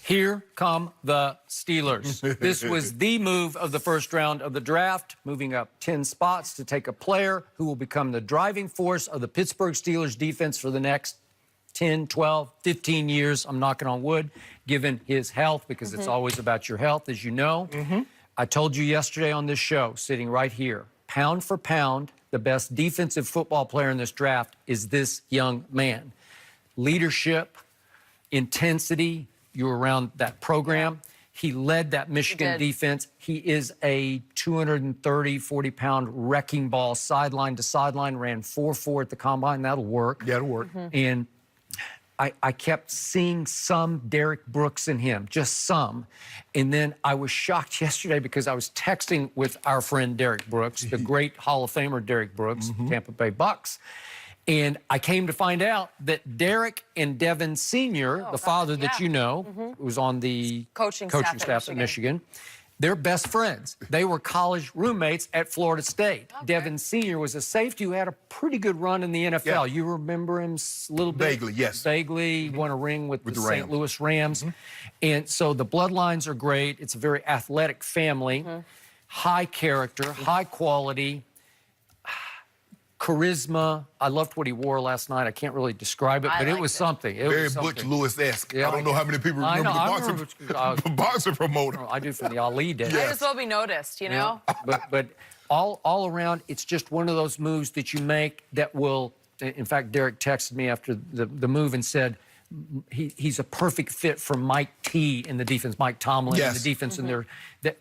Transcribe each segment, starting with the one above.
Here come the Steelers. This was the move of the first round of the draft, moving up 10 spots to take a player who will become the driving force of the Pittsburgh Steelers defense for the next 10, 12, 15 years. I'm knocking on wood, given his health, because it's always about your health, as you know. I told you yesterday on this show, sitting right here, pound for pound, the best defensive football player in this draft is this young man. Leadership, intensity, you were around that program. He led that Michigan defense. He is a 230, 40-pound wrecking ball, sideline to sideline, ran 4.4 at the combine. That'll work. Yeah, it'll work. And I kept seeing some Derek Brooks in him, just some. And then I was shocked yesterday because I was texting with our friend Derek Brooks, the great Hall of Famer Derek Brooks, Tampa Bay Bucks. And I came to find out that Derek and Devin Sr., the father that you know, who was on the coaching staff at Michigan, they're best friends. They were college roommates at Florida State. Devin Sr. was a safety who had a pretty good run in the NFL. You remember him a little bit? Vaguely, yes. Vaguely, won a ring with the St. Louis Rams. And so the bloodlines are great. It's a very athletic family, high character, high quality, charisma. I loved what he wore last night. I can't really describe it, but it was something. Very Butch Lewis-esque. I don't know how many people remember the boxing promoter. I do from the Ali days. Might as well be noticed, you know? But all around, it's just one of those moves that you make that will, in fact, Derek texted me after the move and said, he's a perfect fit for Mike T in the defense, Mike Tomlin in the defense, and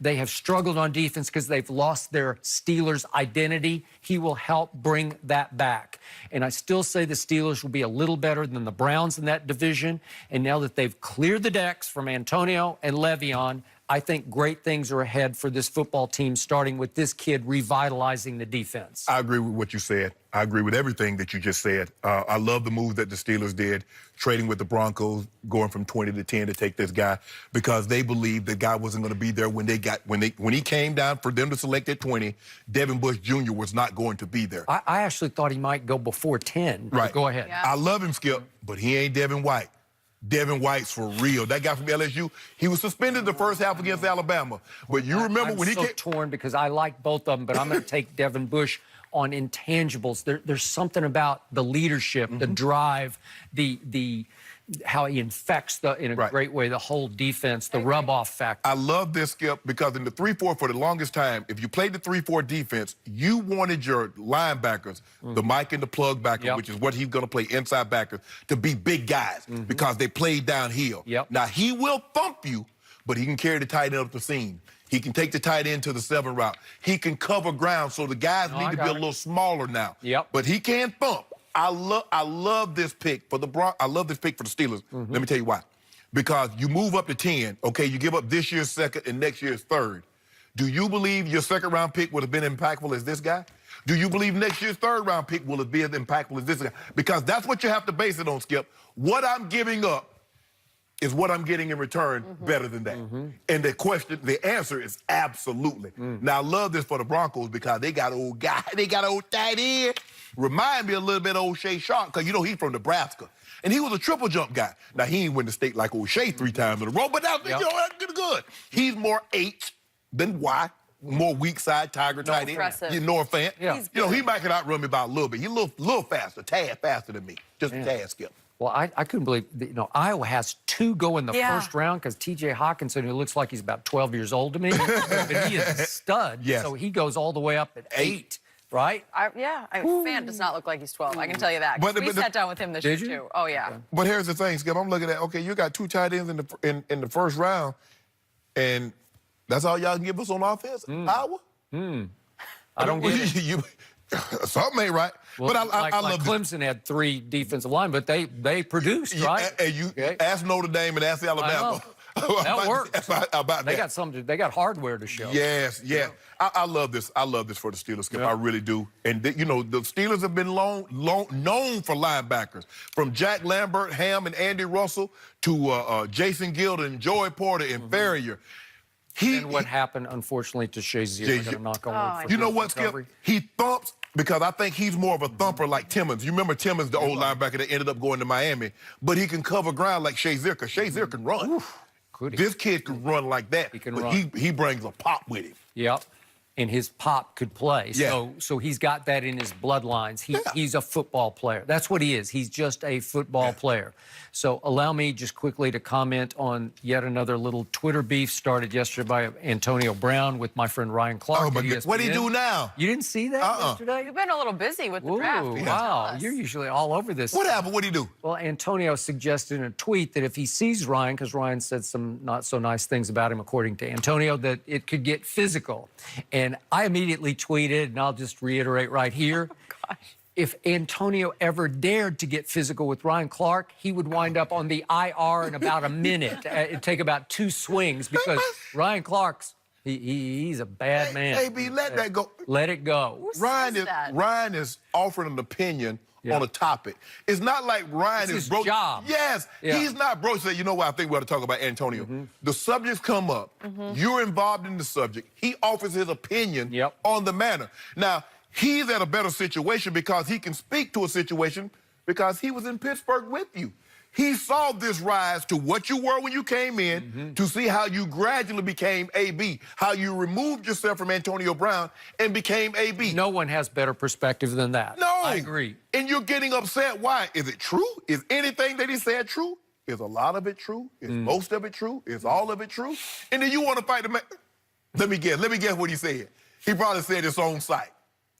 they have struggled on defense because they've lost their Steelers identity. He will help bring that back. And I still say the Steelers will be a little better than the Browns in that division. And now that they've cleared the decks from Antonio and Le'Veon, I think great things are ahead for this football team, starting with this kid revitalizing the defense. I agree with what you said. I agree with everything that you just said. I love the move that the Steelers did, trading with the Broncos, going from 20 to 10 to take this guy, because they believed the guy wasn't going to be there when he came down for them to select at 20. Devin Bush Jr. was not going to be there. I actually thought he might go before 10. Right. Go ahead. Yeah. I love him, Skip, but he ain't Devin White. Devin White's for real. That guy from LSU, he was suspended the first half against Alabama. But you remember when he came... I'm so torn because I like both of them, but I'm going to take Devin Bush on intangibles. There's something about the leadership, the drive, how he infects in a great way the whole defense, the rub-off factor. I love this, Skip, because in the 3-4 for the longest time, if you played the 3-4 defense, you wanted your linebackers, the Mike and the plug backer, which is what he's going to play, inside backers, to be big guys because they played downhill. Now, he will thump you, but he can carry the tight end up the seam. He can take the tight end to the 7 route. He can cover ground, so the guys need to be a little smaller now. But he can thump. I love this pick for the I love this pick for the Steelers. Let me tell you why. Because you move up to 10, okay, you give up this year's second and next year's third. Do you believe your second-round pick would have been impactful as this guy? Do you believe next year's third-round pick will have been as impactful as this guy? Because that's what you have to base it on, Skip. What I'm giving up is what I'm getting in return better than that. And the answer is absolutely. Now, I love this for the Broncos because they got old guy, they got old tight end. Remind me a little bit of old Shannon Sharpe, because, you know, he's from Nebraska. And he was a triple jump guy. Now, he ain't win the state like old Shay 3 times in a row, but that's, you know, that's good. He's more H than Y, more weak side, tiger tight end. You know, fan. You know, he might can outrun me by a little bit. He's a little faster, tad faster than me. Just a tad, Skip. Well, I couldn't believe, you know, Iowa has 2 go in the first round because T.J. Hawkinson, who looks like he's about 12 years old to me, but he is a stud. So he goes all the way up at 8. Right? Fan does not look like he's 12. I can tell you that. We sat down with him this year, too. Oh, yeah. But here's the thing, Skip. I'm looking at, okay, you got 2 tight ends in the first round, and that's all y'all can give us on offense? Iowa? I don't get it. Something ain't right. Well, but I love Clemson had 3 defensive line, but they produced, right? And you ask Notre Dame and ask Alabama. That works. They got something. They got hardware to show. Yes. I love this. I love this for the Steelers, Skip. I really do. And you know, the Steelers have been known for linebackers, from Jack Lambert, Ham, and Andy Russell to Jason Gill and Joey Porter and Ferrier. And what happened, unfortunately, to Shazier? Got to knock on wood for you know what, Skip? He thumps because I think he's more of a thumper like Timmons. You remember Timmons, the old linebacker that ended up going to Miami, but he can cover ground like Shazier, because Shazier can run. Could he? This kid can run like that. He can but run. He brings a pop with him. Yep. And his pop could play. Yeah. So he's got that in his bloodlines. He's a football player. That's what he is. He's just a football player. So allow me just quickly to comment on yet another little Twitter beef started yesterday by Antonio Brown with my friend Ryan Clark. Oh, my God. What did he do now? You didn't see that yesterday? You've been a little busy with the Ooh, draft. wow. You're usually all over this. What happened? What did he do? Well, Antonio suggested in a tweet that if he sees Ryan, because Ryan said some not so nice things about him, according to Antonio, that it could get physical. And I immediately tweeted, and I'll just reiterate right here, if Antonio ever dared to get physical with Ryan Clark, he would wind up on the IR in about a minute. It'd take about 2 swings because Ryan Clark's, he's a bad man. AB, let that go. Let it go. Who says that? Ryan is offering an opinion on a topic. It's not like Ryan It's is his broke. job. Yes, he's not broke. Say, you know what? I think we ought to talk about Antonio. The subjects come up. You're involved in the subject. He offers his opinion on the matter. Now, he's at a better situation because he can speak to a situation because he was in Pittsburgh with you. He saw this rise to what you were when you came in to see how you gradually became AB, how you removed yourself from Antonio Brown and became AB. No one has better perspective than that. No. I agree. And you're getting upset. Why? Is it true? Is anything that he said true? Is a lot of it true? Is most of it true? Is all of it true? And then you want to fight the man. Let me guess what he said. He probably said it's on site.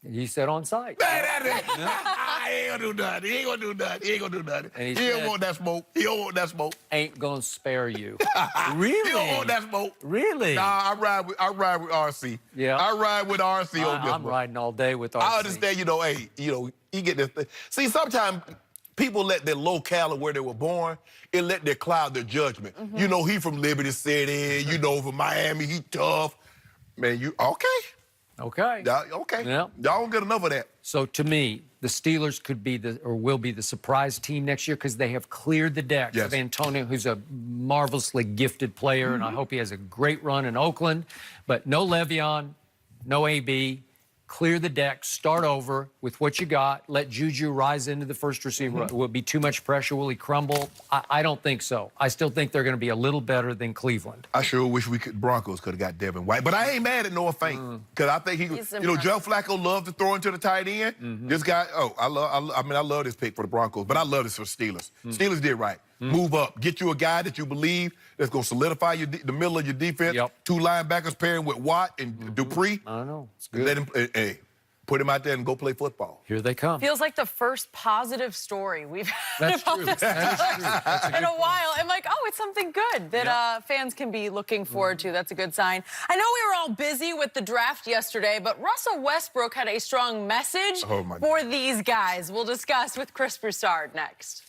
He said on site. He ain't gonna do nothing. He ain't gonna do nothing. He ain't gonna do nothing. And He don't want that smoke. He don't want that smoke. Ain't gonna spare you. Really? He don't want that smoke. Really? Nah, I ride with RC. Yeah. I ride with RC on this I'm one. riding all day with RC. I understand, hey, you get this thing. See, sometimes people let their locale of where they were born, it let their cloud their judgment. You know, he from Liberty City, from Miami, he tough. Man, okay. Okay. Okay. Yeah. Y'all don't get enough of that. So to me, the Steelers could be will be the surprise team next year because they have cleared the decks of Antonio, who's a marvelously gifted player, and I hope he has a great run in Oakland. But no Le'Veon, no AB. Clear the deck, start over with what you got. Let Juju rise into the first receiver. Will it be too much pressure? Will he crumble? I don't think so. I still think they're going to be a little better than Cleveland. I sure wish Broncos could have got Devin White, but I ain't mad at Noah Fant because I think Joe Flacco loves to throw into the tight end. This guy, I love this pick for the Broncos, but I love this for Steelers. Steelers did right. Move up, get you a guy that you believe that's going to solidify the middle of your defense. 2 linebackers pairing with Watt and Dupree. I know. It's good. Let him, put him out there and go play football. Here they come. Feels like the first positive story we've had That's about true. this in a while. I'm like, oh, it's something good that fans can be looking forward to. That's a good sign. I know we were all busy with the draft yesterday, but Russell Westbrook had a strong message for these guys. We'll discuss with Chris Broussard next.